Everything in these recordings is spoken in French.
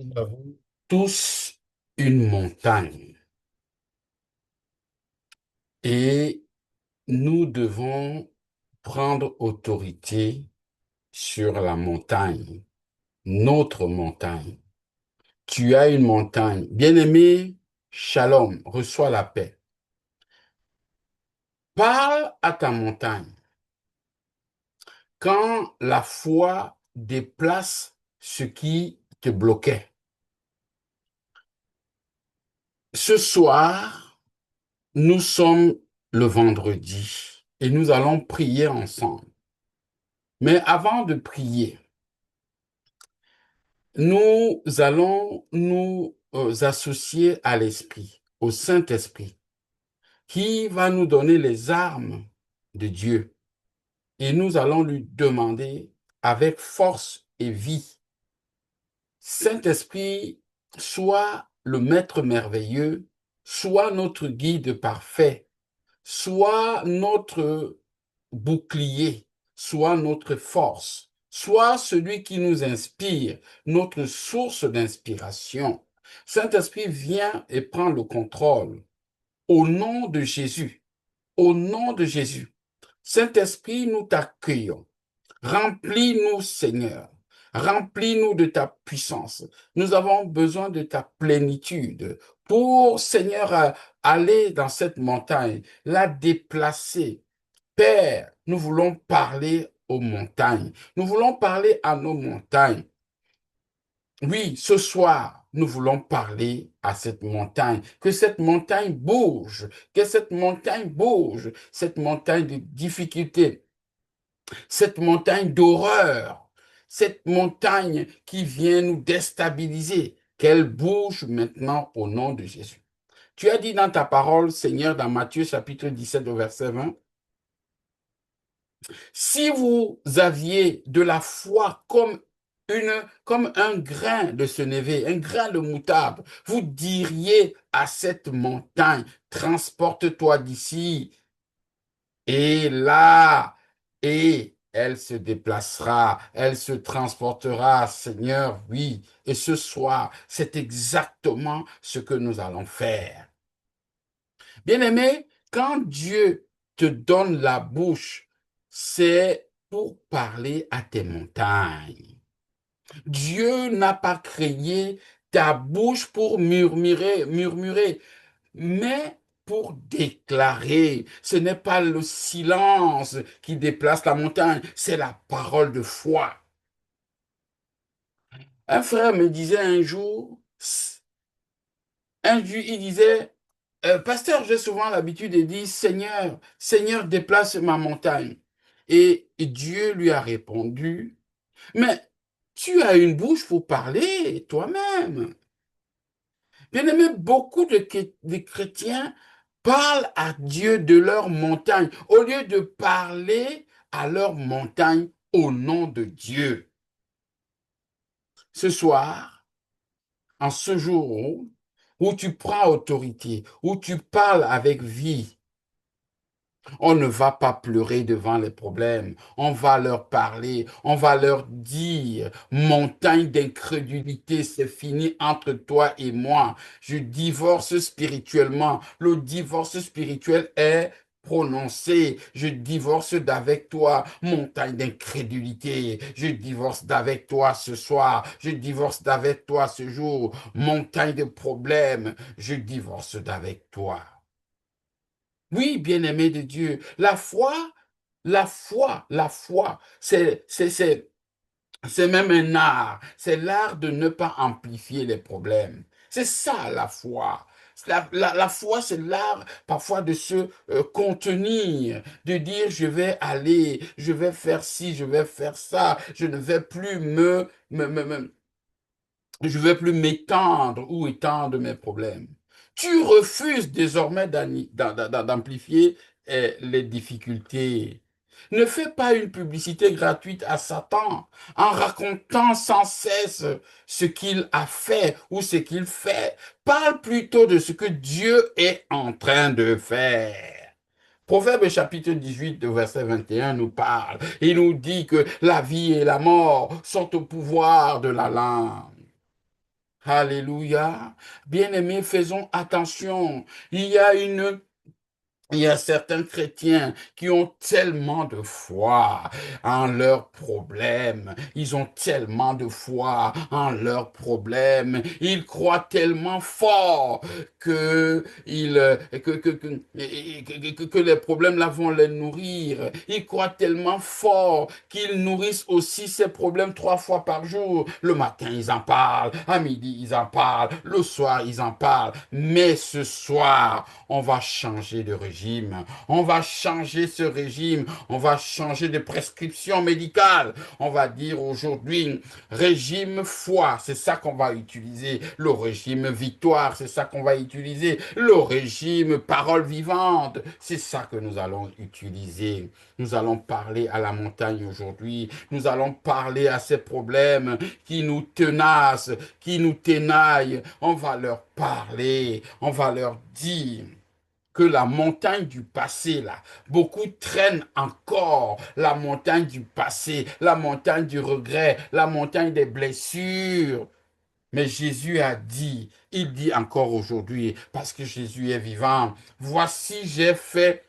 Nous avons tous une montagne et nous devons prendre autorité sur la montagne, notre montagne. Tu as une montagne. Bien-aimé, shalom, reçois la paix. Parle à ta montagne. Quand la foi déplace ce qui te bloquait. Ce soir, nous sommes le vendredi et nous allons prier ensemble. Mais avant de prier, nous allons nous associer à l'Esprit, au Saint-Esprit, qui va nous donner les armes de Dieu. Et nous allons lui demander avec force et vie, Saint-Esprit, sois le Maître merveilleux, sois notre guide parfait, sois notre bouclier, sois notre force, sois celui qui nous inspire, notre source d'inspiration. Saint-Esprit, viens et prends le contrôle. Au nom de Jésus, au nom de Jésus. Saint-Esprit, nous t'accueillons. Remplis-nous, Seigneur. Remplis-nous de ta puissance. Nous avons besoin de ta plénitude pour, Seigneur, aller dans cette montagne, la déplacer. Père, nous voulons parler aux montagnes. Nous voulons parler à nos montagnes. Oui, ce soir, nous voulons parler à cette montagne. Que cette montagne bouge. Que cette montagne bouge. Cette montagne de difficultés, cette montagne d'horreur, cette montagne qui vient nous déstabiliser, qu'elle bouge maintenant au nom de Jésus. Tu as dit dans ta parole, Seigneur, dans Matthieu chapitre 17 au verset 20, si vous aviez de la foi comme un grain de sénévé, un grain de moutarde, vous diriez à cette montagne, transporte-toi d'ici et là, et elle se déplacera, elle se transportera, Seigneur, oui. Et ce soir, c'est exactement ce que nous allons faire. Bien-aimé, quand Dieu te donne la bouche, c'est pour parler à tes montagnes. Dieu n'a pas créé ta bouche pour murmurer, mais pour déclarer. Ce n'est pas le silence qui déplace la montagne, c'est la parole de foi. Un frère me disait un jour, il disait, Pasteur, j'ai souvent l'habitude de dire, Seigneur, Seigneur, déplace ma montagne. Et Dieu lui a répondu, mais tu as une bouche pour parler toi-même. Bien aimé, beaucoup de chrétiens parlent à Dieu de leur montagne au lieu de parler à leur montagne au nom de Dieu. Ce soir, en ce jour où tu prends autorité, où tu parles avec vie, on ne va pas pleurer devant les problèmes. On va leur parler. On va leur dire, montagne d'incrédulité, c'est fini entre toi et moi. Je divorce spirituellement. Le divorce spirituel est prononcé. Je divorce d'avec toi, montagne d'incrédulité. Je divorce d'avec toi ce soir. Je divorce d'avec toi ce jour, montagne de problèmes. Je divorce d'avec toi. Oui, bien-aimé de Dieu, la foi, c'est même un art. C'est l'art de ne pas amplifier les problèmes. C'est ça, la foi. La foi, c'est l'art parfois de se contenir, de dire je vais aller, je vais faire ci, je vais faire ça, je ne vais plus je ne vais plus m'étendre ou étendre mes problèmes. Tu refuses désormais d'amplifier les difficultés. Ne fais pas une publicité gratuite à Satan en racontant sans cesse ce qu'il a fait ou ce qu'il fait. Parle plutôt de ce que Dieu est en train de faire. Proverbe chapitre 18, verset 21 nous parle. Il nous dit que la vie et la mort sont au pouvoir de la langue. Alléluia. Bien-aimés, faisons attention. Il y a une Il y a certains chrétiens qui ont tellement de foi en leurs problèmes. Ils ont tellement de foi en leurs problèmes. Ils croient tellement fort que, que les problèmes là vont les nourrir. Ils croient tellement fort qu'ils nourrissent aussi ces problèmes 3 fois par jour. Le matin, ils en parlent. À midi, ils en parlent. Le soir, ils en parlent. Mais ce soir, on va changer de régime. On va changer ce régime. On va changer de prescription médicale. On va dire aujourd'hui, régime foi, c'est ça qu'on va utiliser. Le régime victoire, c'est ça qu'on va utiliser. Le régime parole vivante, c'est ça que nous allons utiliser. Nous allons parler à la montagne aujourd'hui. Nous allons parler à ces problèmes qui nous tenacent, qui nous ténaillent. On va leur parler. On va leur dire que la montagne du passé, là, beaucoup traînent encore la montagne du passé, la montagne du regret, la montagne des blessures. Mais Jésus a dit, il dit encore aujourd'hui, parce que Jésus est vivant, voici je fais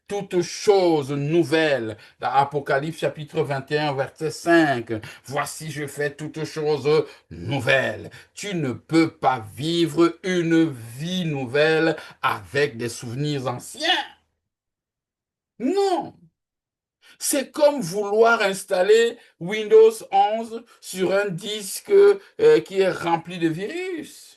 toutes choses nouvelles. Dans Apocalypse chapitre 21, verset 5. Voici je fais toutes choses nouvelles. Tu ne peux pas vivre une vie nouvelle avec des souvenirs anciens. Non. C'est comme vouloir installer Windows 11 sur un disque qui est rempli de virus.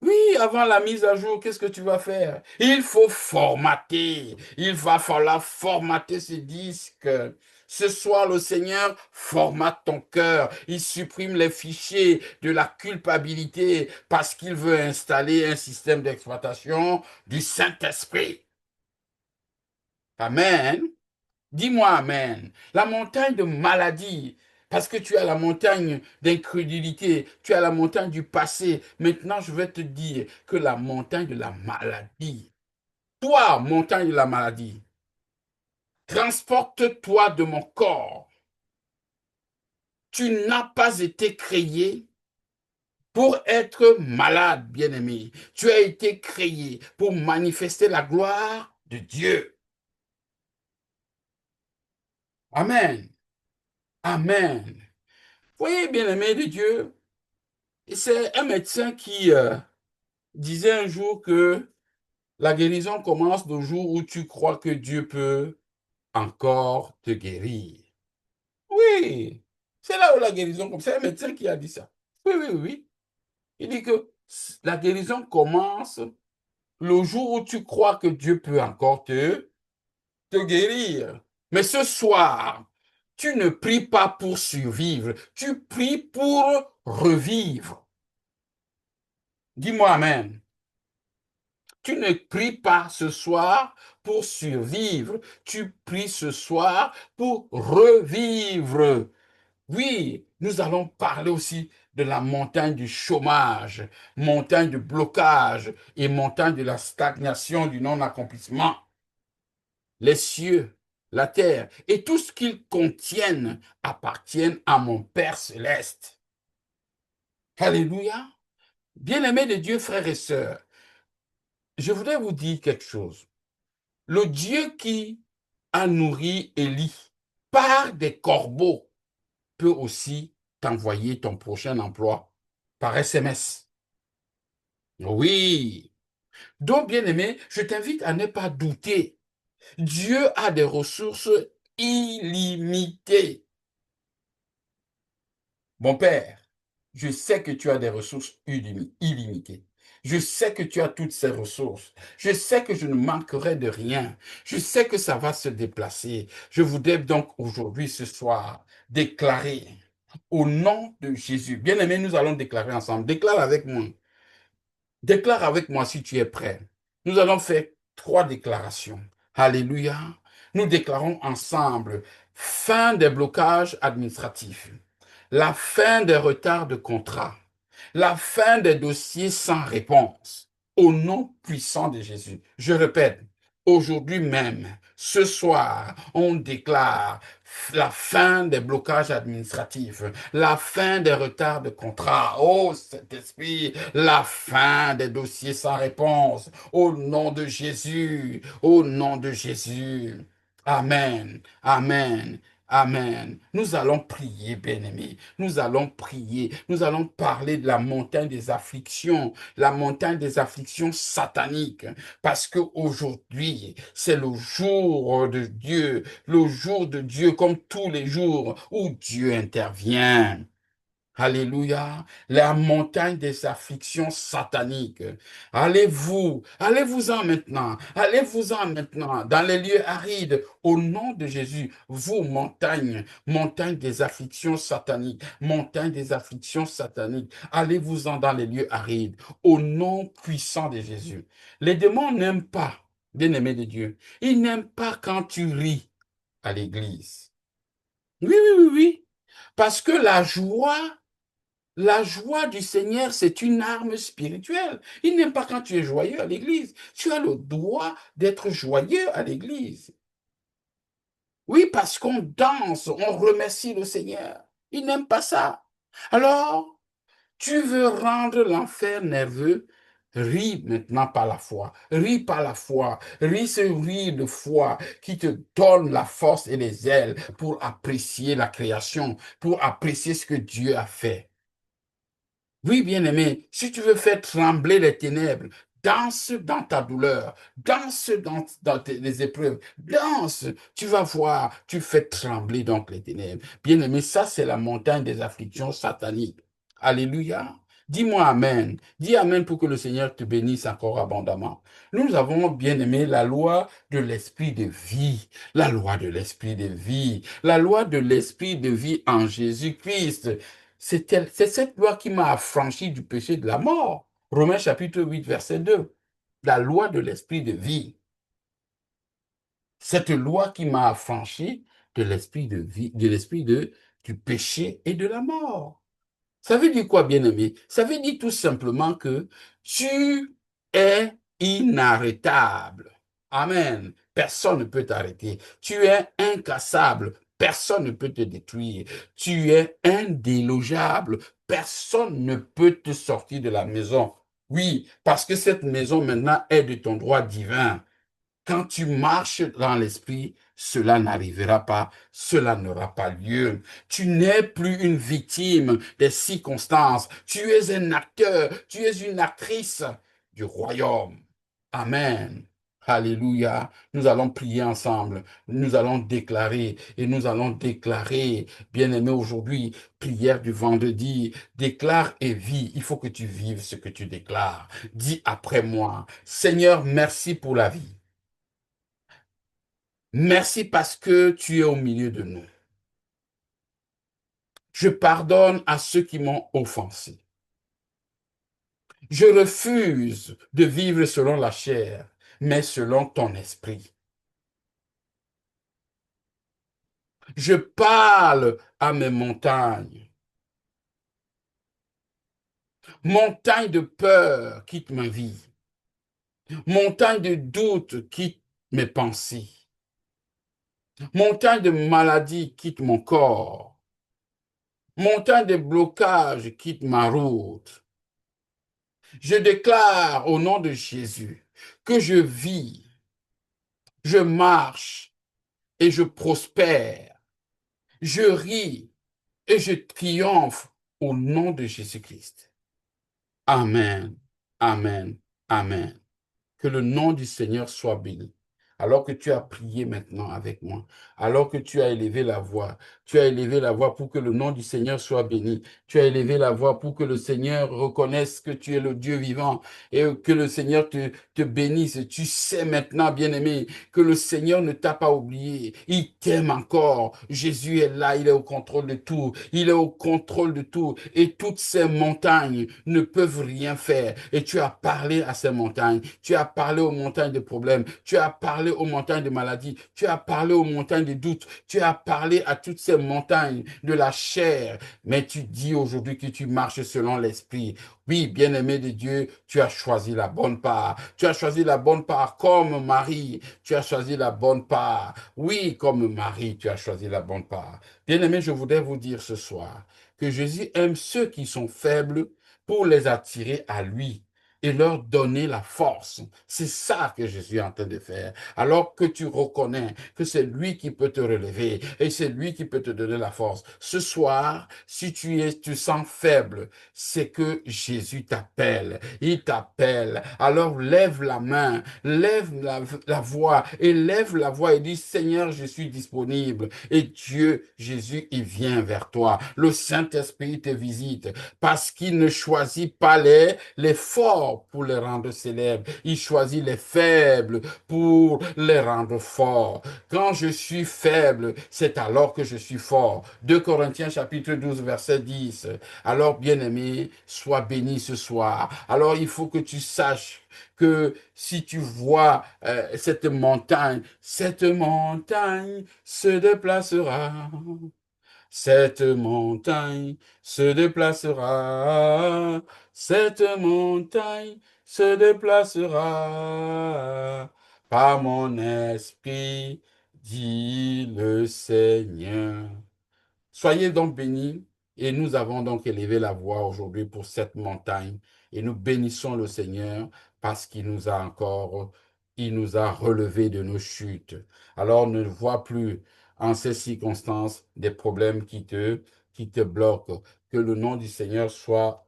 Oui, avant la mise à jour, qu'est-ce que tu vas faire? Il faut formater. Il va falloir formater ce disque. Ce soir, le Seigneur formate ton cœur. Il supprime les fichiers de la culpabilité parce qu'il veut installer un système d'exploitation du Saint-Esprit. Amen. Dis-moi Amen. La montagne de maladie, parce que tu as la montagne d'incrédulité, tu as la montagne du passé. Maintenant, je vais te dire que la montagne de la maladie, toi, montagne de la maladie, transporte-toi de mon corps. Tu n'as pas été créé pour être malade, bien-aimé. Tu as été créé pour manifester la gloire de Dieu. Amen. Amen. Voyez, bien-aimé de Dieu, c'est un médecin qui disait un jour que la guérison commence le jour où tu crois que Dieu peut encore te guérir. Oui, c'est là où la guérison commence. C'est un médecin qui a dit ça. Oui, oui, oui. Il dit que la guérison commence le jour où tu crois que Dieu peut encore te guérir. Mais ce soir, tu ne pries pas pour survivre, tu pries pour revivre. Dis-moi Amen. Tu ne pries pas ce soir pour survivre, tu pries ce soir pour revivre. Oui, nous allons parler aussi de la montagne du chômage, montagne du blocage et montagne de la stagnation, du non-accomplissement. Les cieux, la terre et tout ce qu'ils contiennent appartiennent à mon Père céleste. Alléluia. Bien-aimés de Dieu, frères et sœurs, je voudrais vous dire quelque chose. Le Dieu qui a nourri Élie par des corbeaux peut aussi t'envoyer ton prochain emploi par SMS. Oui. Donc, bien-aimé, je t'invite à ne pas douter. Dieu a des ressources illimitées. Mon Père, je sais que tu as des ressources illimitées. Je sais que tu as toutes ces ressources. Je sais que je ne manquerai de rien. Je sais que ça va se déplacer. Je voudrais donc aujourd'hui, ce soir, déclarer au nom de Jésus. Bien-aimé, nous allons déclarer ensemble. Déclare avec moi. Déclare avec moi si tu es prêt. Nous allons faire 3 déclarations. Alléluia. Nous déclarons ensemble fin des blocages administratifs, la fin des retards de contrat, la fin des dossiers sans réponse, au nom puissant de Jésus. Je répète, aujourd'hui même, ce soir, on déclare la fin des blocages administratifs, la fin des retards de contrat. Oh, Saint-Esprit, la fin des dossiers sans réponse. Au nom de Jésus, au nom de Jésus. Amen, amen, amen. Nous allons prier, bien-aimés. Nous allons prier. Nous allons parler de la montagne des afflictions, la montagne des afflictions sataniques. Parce que aujourd'hui, c'est le jour de Dieu, le jour de Dieu comme tous les jours où Dieu intervient. Alléluia, la montagne des afflictions sataniques. Allez-vous-en maintenant, allez-vous-en maintenant dans les lieux arides au nom de Jésus. Vous, montagne, montagne des afflictions sataniques, montagne des afflictions sataniques, allez-vous-en dans les lieux arides au nom puissant de Jésus. Les démons n'aiment pas, bien-aimés de Dieu, ils n'aiment pas quand tu ris à l'église. Oui, oui, oui, oui, parce que la joie du Seigneur, c'est une arme spirituelle. Il n'aime pas quand tu es joyeux à l'église. Tu as le droit d'être joyeux à l'église. Oui, parce qu'on danse, on remercie le Seigneur. Il n'aime pas ça. Alors, tu veux rendre l'enfer nerveux? Ris maintenant par la foi. Ris par la foi. Ris ce rire de foi qui te donne la force et les ailes pour apprécier la création, pour apprécier ce que Dieu a fait. Oui, bien-aimé, si tu veux faire trembler les ténèbres, danse dans ta douleur, danse les épreuves, danse, tu vas voir, tu fais trembler donc les ténèbres. Bien-aimé, ça c'est la montagne des afflictions sataniques. Alléluia. Dis-moi Amen. Dis Amen pour que le Seigneur te bénisse encore abondamment. Nous avons bien aimé la loi de l'esprit de vie, la loi de l'esprit de vie, la loi de l'esprit de vie en Jésus-Christ. C'est cette loi qui m'a affranchi du péché de la mort. Romains chapitre 8, verset 2. La loi de l'esprit de vie. Cette loi qui m'a affranchi de l'esprit de vie, du péché et de la mort. Ça veut dire quoi, bien-aimé? Ça veut dire tout simplement que tu es inarrêtable. Amen. Personne ne peut t'arrêter. Tu es incassable. Personne ne peut te détruire. Tu es indélogeable. Personne ne peut te sortir de la maison. Oui, parce que cette maison maintenant est de ton droit divin. Quand tu marches dans l'esprit, cela n'arrivera pas, cela n'aura pas lieu. Tu n'es plus une victime des circonstances. Tu es un acteur, tu es une actrice du royaume. Amen. Alléluia. Nous allons prier ensemble. Nous allons déclarer et nous allons déclarer, bien-aimé, aujourd'hui, prière du vendredi, déclare et vis. Il faut que tu vives ce que tu déclares. Dis après moi, Seigneur, merci pour la vie. Merci parce que tu es au milieu de nous. Je pardonne à ceux qui m'ont offensé. Je refuse de vivre selon la chair, mais selon ton esprit. Je parle à mes montagnes. Montagne de peur, quitte ma vie. Montagne de doute, quitte mes pensées. Montagne de maladie, quitte mon corps. Montagne de blocage, quitte ma route. Je déclare au nom de Jésus que je vis, je marche et je prospère. Je ris et je triomphe au nom de Jésus-Christ. Amen, amen, amen. Que le nom du Seigneur soit béni. Alors que tu as prié maintenant avec moi, alors que tu as élevé la voix, tu as élevé la voix pour que le nom du Seigneur soit béni. Tu as élevé la voix pour que le Seigneur reconnaisse que tu es le Dieu vivant et que le Seigneur te bénisse. Tu sais maintenant, bien-aimé, que le Seigneur ne t'a pas oublié. Il t'aime encore. Jésus est là, il est au contrôle de tout. Il est au contrôle de tout. Et toutes ces montagnes ne peuvent rien faire. Et tu as parlé à ces montagnes. Tu as parlé aux montagnes de problèmes. Tu as parlé aux montagnes de maladie, tu as parlé aux montagnes de doute, tu as parlé à toutes ces montagnes de la chair, mais tu dis aujourd'hui que tu marches selon l'esprit. Oui, bien-aimé de Dieu, tu as choisi la bonne part. Tu as choisi la bonne part comme Marie. Tu as choisi la bonne part. Oui, comme Marie, tu as choisi la bonne part. Bien-aimé, je voudrais vous dire ce soir que Jésus aime ceux qui sont faibles pour les attirer à lui et leur donner la force. C'est ça que Jésus est en train de faire. Alors que tu reconnais que c'est lui qui peut te relever et c'est lui qui peut te donner la force. Ce soir, si tu sens faible, c'est que Jésus t'appelle. Il t'appelle. Alors lève la main, lève la voix et lève la voix et dis, Seigneur, je suis disponible. Et Dieu, Jésus, il vient vers toi. Le Saint-Esprit te visite parce qu'il ne choisit pas les forts pour les rendre célèbres. Il choisit les faibles pour les rendre forts. Quand je suis faible, c'est alors que je suis fort. 2 Corinthiens chapitre 12, verset 10. Alors, bien-aimé, sois béni ce soir. Alors, il faut que tu saches que si tu vois cette montagne se déplacera. Cette montagne se déplacera, cette montagne se déplacera par mon esprit, dit le Seigneur. Soyez donc bénis et nous avons donc élevé la voix aujourd'hui pour cette montagne et nous bénissons le Seigneur parce il nous a relevés de nos chutes. Alors ne vois plus en ces circonstances des problèmes qui te bloquent. Que le nom du Seigneur soit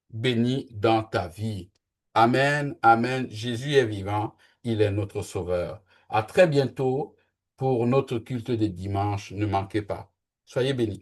béni dans ta vie. Amen, amen. Jésus est vivant, il est notre sauveur. À très bientôt pour notre culte de dimanche. Ne manquez pas. Soyez bénis.